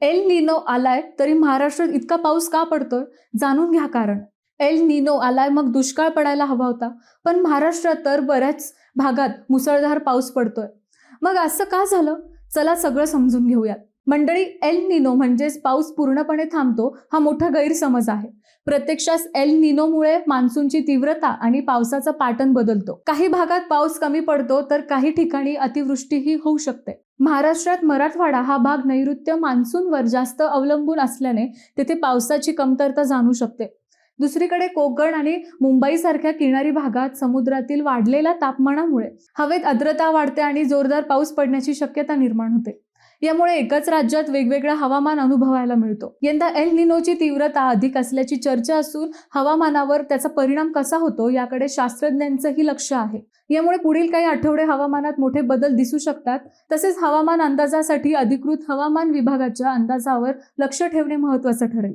El Nino आलाय तरी महाराष्ट्रात इतका पाऊस का पडतोय? जाणून घ्या कारण. एल निनो आलाय मग दुष्काळ पडायला हवा होता, पण महाराष्ट्रात तर बऱ्याच भागात मुसळधार पाऊस पडतोय. मग असं का झालं? चला सगळं समजून घेऊयात. मंडळी, एल निनो म्हणजेच पाऊस पूर्णपणे थांबतो हा मोठा गैरसमज आहे. प्रत्यक्षात एल निनोमुळे मान्सूनची तीव्रता आणि पावसाचा पॅटर्न बदलतो. काही भागात पाऊस कमी पडतो तर काही ठिकाणी अतिवृष्टीही होऊ शकते. महाराष्ट्रात मराठवाडा हा भाग नैऋत्य मान्सूनवर जास्त अवलंबून असल्याने तेथे पावसाची कमतरता जाणवू शकते. दुसरीकडे कोकण आणि मुंबई सारख्या किनारी भागात समुद्रातील वाढलेल्या तापमानामुळे हवेत आर्द्रता वाढते आणि जोरदार पाऊस पडण्याची शक्यता निर्माण होते. यामुळे एकाच राज्यात वेगवेगळा हवामान अनुभवायला मिळतो. यंदा एल निनोची तीव्रता अधिक असल्याची चर्चा असून हवामानावर त्याचा परिणाम कसा होतो याकडे शास्त्रज्ञांचंही लक्ष आहे. यामुळे पुढील काही आठवडे हवामानात मोठे बदल दिसू शकतात. तसेच हवामान अंदाजासाठी अधिकृत हवामान विभागाच्या अंदाजावर लक्ष ठेवणे महत्त्वाचं ठरेल.